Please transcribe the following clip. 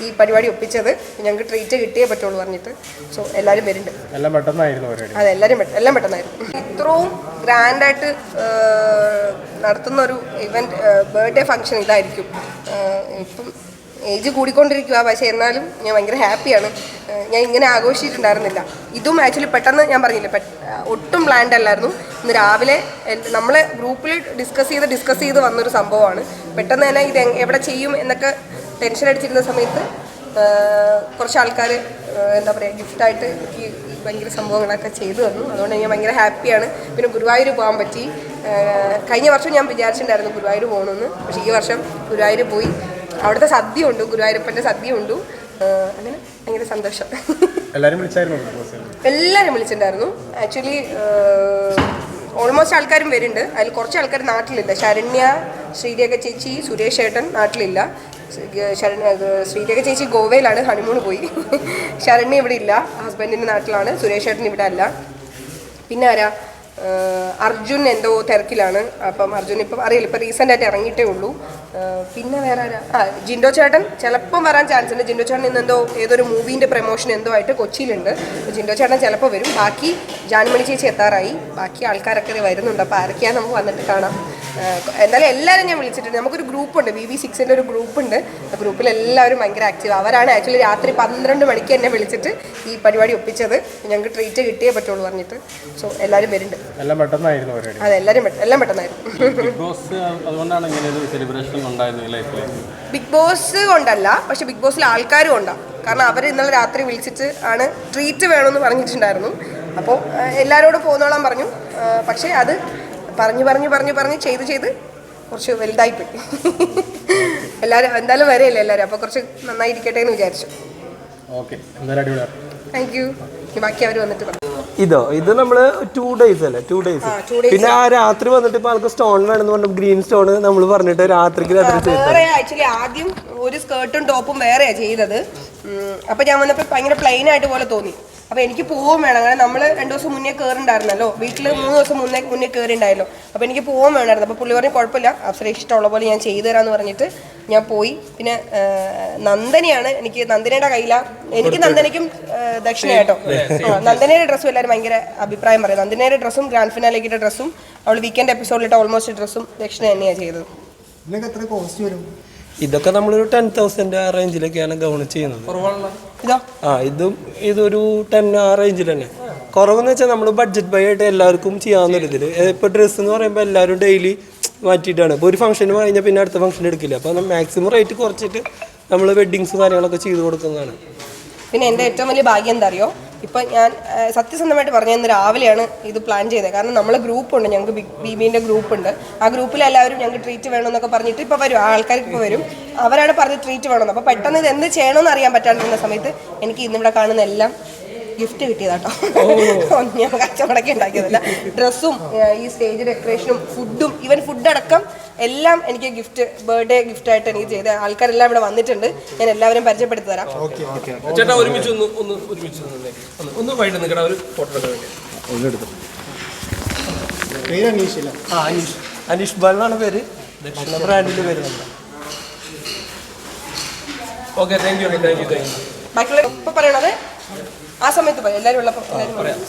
ഈ പരിപാടി ഒപ്പിച്ചത്. ഞങ്ങൾക്ക് ട്രീറ്റ് കിട്ടിയേ പറ്റുള്ളൂ പറഞ്ഞിട്ട്. സോ എല്ലാവരും വരുന്നുണ്ട്. എല്ലാം പെട്ടെന്നായിരുന്നു. അതെ, എല്ലാം പെട്ടെന്നായിരുന്നു. ഇത്രയും ഗ്രാൻഡായിട്ട് നടത്തുന്ന ഒരു ഇവൻറ്റ്, ബർത്ത്ഡേ ഫംഗ്ഷൻ ഇതായിരിക്കും. ഇപ്പം ഏജ് കൂടിക്കൊണ്ടിരിക്കുക, പക്ഷേ എന്നാലും ഞാൻ ഭയങ്കര ഹാപ്പിയാണ്. ഞാൻ ഇങ്ങനെ ആഘോഷിച്ചിട്ടുണ്ടായിരുന്നില്ല. ഇതും ആക്ച്വലി പെട്ടെന്ന് ഞാൻ പറഞ്ഞില്ല, ഒട്ടും പ്ലാൻഡ് അല്ലായിരുന്നു. ഇന്ന് രാവിലെ നമ്മളെ ഗ്രൂപ്പിൽ ഡിസ്കസ് ചെയ്ത് വന്നൊരു സംഭവമാണ്. പെട്ടെന്ന് തന്നെ ഇത് എവിടെ ചെയ്യും എന്നൊക്കെ ടെൻഷൻ അടിച്ചിരുന്ന സമയത്ത് കുറച്ച് ആൾക്കാർ എന്താ പറയുക, ഗിഫ്റ്റായിട്ട് എനിക്ക് ഭയങ്കര സംഭവങ്ങളൊക്കെ ചെയ്തു തന്നു. അതുകൊണ്ട് ഞാൻ ഭയങ്കര ഹാപ്പിയാണ്. പിന്നെ ഗുരുവായൂർ പോകാൻ പറ്റി. കഴിഞ്ഞ വർഷം ഞാൻ വിചാരിച്ചിട്ടുണ്ടായിരുന്നു ഗുരുവായൂർ പോകണമെന്ന്, പക്ഷേ ഈ വർഷം ഗുരുവായൂർ പോയി. അവിടുത്തെ സദ്യ ഉണ്ട്, ഗുരുവായൂരപ്പൻ്റെ സദ്യ ഉണ്ട്. അങ്ങനെ ഭയങ്കര സന്തോഷം. എല്ലാവരും വിളിച്ചിട്ടുണ്ടായിരുന്നു. ആക്ച്വലി ഓൾമോസ്റ്റ് ആൾക്കാരും വരുന്നുണ്ട്. അതിൽ കുറച്ച് ആൾക്കാർ നാട്ടിലില്ല. ശരണ്യ, ശ്രീരേഖ ചേച്ചി, സുരേഷ് ഏട്ടൻ നാട്ടിലില്ല. ശ്രീരേഖ ചേച്ചി ഗോവയിലാണ്, ഹണിമൂൺ പോയി. ശരണ്യ ഇവിടെ ഇല്ല, ഹസ്ബൻഡിൻ്റെ നാട്ടിലാണ്. സുരേഷ് ഏട്ടൻ ഇവിടെ അല്ല. പിന്നെ ആരാ, അർജുൻ എന്തോ തിരക്കിലാണ്. അപ്പം അർജുൻ ഇപ്പം അറിയില്ല, ഇപ്പം റീസെൻ്റായിട്ട് ഇറങ്ങിയിട്ടേ ഉള്ളൂ. പിന്നെ വേറെ ആരാ, ജിൻഡോ ചേട്ടൻ ചിലപ്പം വരാൻ ചാൻസ് ഉണ്ട്. ജിൻഡോ ചേട്ടൻ ഇന്ന് ഏതൊരു മൂവീൻ്റെ പ്രൊമോഷൻ എന്തോ ആയിട്ട് കൊച്ചിയിലുണ്ട്. ജിൻഡോ ചേട്ടൻ ചിലപ്പോൾ വരും. ബാക്കി ജാൻമണി ചേച്ചി എത്താറായി. ബാക്കി ആൾക്കാരൊക്കെ വരുന്നുണ്ട്. അപ്പോൾ ആരൊക്കെയാണ് നമുക്ക് വന്നിട്ട് കാണാം. എന്തായാലും എല്ലാവരും ഞാൻ വിളിച്ചിട്ടുണ്ട്. നമുക്കൊരു ഗ്രൂപ്പുണ്ട്, BB6ൻ്റെ ഒരു ഗ്രൂപ്പുണ്ട്. ആ ഗ്രൂപ്പിൽ എല്ലാവരും ഭയങ്കര ആക്റ്റീവ്. അവരാണ് ആക്ച്വലി രാത്രി 12 മണിക്ക് എന്നെ വിളിച്ചിട്ട് ഈ പരിപാടി ഒപ്പിച്ചത്. ഞങ്ങൾക്ക് ട്രീറ്റ് കിട്ടിയേ പറ്റുള്ളൂ പറഞ്ഞിട്ട്. സോ എല്ലാവരും വരുന്നുണ്ട്. എല്ലാം പെട്ടെന്നായിരുന്നു. അതെ, എല്ലാം പെട്ടെന്നായിരുന്നു. ബിഗ് ബോസ് കൊണ്ടല്ല, പക്ഷെ ബിഗ് ബോസിൽ ആൾക്കാരും ഉണ്ടാവും. കാരണം അവർ ഇന്നലെ രാത്രി വിളിച്ചിട്ട് ആണ് ട്രീറ്റ് വേണമെന്ന് പറഞ്ഞിട്ടുണ്ടായിരുന്നു. അപ്പോൾ എല്ലാവരോടും പോന്നോളാൻ പറഞ്ഞു. പക്ഷേ അത് പറഞ്ഞ് ചെയ്ത് കുറച്ച് വലുതായിപ്പോയി. എല്ലാവരും എന്തായാലും വരെയല്ലേ എല്ലാവരും, അപ്പോൾ കുറച്ച് നന്നായിരിക്കട്ടെ എന്ന് വിചാരിച്ചു. Thank you. ബാക്കി അവർ വന്നിട്ട് പറഞ്ഞു. ഇത് നമ്മള് 2 days അല്ലേ, 2 days. പിന്നെ ആ രാത്രി വന്നിട്ട് ഇപ്പൊ ആൾക്ക് സ്റ്റോൺ വേണമെന്ന് പറഞ്ഞു, ഗ്രീൻ സ്റ്റോൺ നമ്മൾ പറഞ്ഞിട്ട് രാത്രിക്ക് വേറെ. ആക്ച്വലി ആദ്യം ഒരു സ്കേർട്ടും ടോപ്പും വേറെയാ ചെയ്തത്. അപ്പൊ ഞാൻ വന്നപ്പോ ഭയങ്കര പ്ലെയിൻ ആയിട്ട് പോലെ തോന്നി. അപ്പോൾ എനിക്ക് പോവും വേണം. കാരണം നമ്മൾ 2 ദിവസം മുന്നേ കയറുണ്ടായിരുന്നല്ലോ, വീട്ടിൽ 3 ദിവസം മുന്നേ കയറിണ്ടായല്ലോ. അപ്പോൾ എനിക്ക് പോകാൻ വേണമായിരുന്നു. അപ്പോൾ പുള്ളി പറഞ്ഞ് കുഴപ്പമില്ല, അഫ്സര ഇഷ്ടമുള്ള പോലെ ഞാൻ ചെയ്തു തരാമെന്ന് പറഞ്ഞിട്ട് ഞാൻ പോയി. പിന്നെ നന്ദനയാണ് നന്ദനയുടെ കയ്യിലാണ്. എനിക്ക് നന്ദനയ്ക്കും ദക്ഷിണ കേട്ടോ. നന്ദനയുടെ ഡ്രസ്സും എല്ലാവരും ഭയങ്കര അഭിപ്രായം പറയും. നന്ദനയുടെ ഡ്രസ്സും ഗ്രാൻഡ് ഫിനാലേക്കിൻ്റെ ഡ്രസ്സും അവൾ വീക്കെൻഡ് എപ്പിസോഡിലിട്ട ഓൾമോസ്റ്റ് ഡ്രസ്സും ദക്ഷിണ തന്നെയാണ് ചെയ്തത്. ഇതൊക്കെ നമ്മളൊരു 10,000 ആ റേഞ്ചിലൊക്കെയാണ് ഗൗൺ ചെയ്യുന്നത്. ഇതൊരു 10 ആ റേഞ്ചിൽ തന്നെ. കുറവെന്ന് വെച്ചാൽ നമ്മൾ ബഡ്ജറ്റ് ബൈ ആയിട്ട് എല്ലാവർക്കും ചെയ്യാവുന്നൊരിതിൽ. ഇപ്പോൾ ഡ്രസ്സ് എന്ന് പറയുമ്പോൾ എല്ലാവരും ഡെയിലി മാറ്റിയിട്ടാണ്. ഇപ്പോൾ ഒരു ഫംഗ്ഷന് കഴിഞ്ഞാൽ പിന്നെ അടുത്ത ഫംഗ്ഷൻ എടുക്കില്ല. അപ്പോൾ മാക്സിമം റേറ്റ് കുറച്ചിട്ട് നമ്മൾ വെഡ്ഡിങ്സ് കാര്യങ്ങളൊക്കെ ചെയ്ത് കൊടുക്കുന്നതാണ്. പിന്നെ എൻ്റെ ഏറ്റവും വലിയ ഭാഗ്യം എന്താ അറിയോ, ഇപ്പം ഞാൻ സത്യസന്ധമായിട്ട് പറഞ്ഞ ഇന്ന് രാവിലെയാണ് ഇത് പ്ലാൻ ചെയ്തത്. കാരണം നമ്മളെ ഗ്രൂപ്പുണ്ട്, ഞങ്ങൾക്ക് BBൻ്റെ ഗ്രൂപ്പുണ്ട്. ആ ഗ്രൂപ്പിൽ എല്ലാവരും ഞങ്ങൾക്ക് ട്രീറ്റ് വേണമെന്നൊക്കെ പറഞ്ഞിട്ട് ഇപ്പോൾ വരും, ആൾക്കാർക്ക് ഇപ്പോൾ വരും. അവരാണ് പറഞ്ഞ് ട്രീറ്റ് വേണമെന്ന്. അപ്പോൾ പെട്ടെന്ന് ഇത് എന്ത് ചെയ്യണമെന്ന് അറിയാൻ പറ്റാണ്ടിരുന്ന സമയത്ത് എനിക്ക് ഇന്നിവിടെ കാണുന്ന എല്ലാം ഗിഫ്റ്റ് കിട്ടിയതാട്ടോ. ഞാൻ കച്ചവടമൊക്കെ ഉണ്ടാക്കിയതല്ല. ഡ്രസ്സും ഈ സ്റ്റേജ് ഡെക്കറേഷനും ഫുഡും, ഈവൻ ഫുഡടക്കം എല്ലാം എനിക്ക് ബർത്ത്ഡേ ഗിഫ്റ്റായിട്ട് എനിക്ക് ചെയ്ത ആൾക്കാരെല്ലാം ഇവിടെ വന്നിട്ടുണ്ട്. ഞാൻ എല്ലാവരും പരിചയപ്പെടുത്തി തരാം. ചേട്ടാ ഒരുമിച്ച് ഒന്ന് വൈകിട്ട് നിൽക്കണ ഒരു ഫോട്ടോ അനീഷ് ബാലാണ് പേര്, ദക്ഷിണ ബ്രാൻഡിന്റെ പേര്. Okay, thank you. ബാക്കിയുള്ള ഇപ്പൊ പറയണത് ആ സമയത്ത് പറയാം. എല്ലാവരും ഉള്ളപ്പോൾ എല്ലാവരും പറയാം.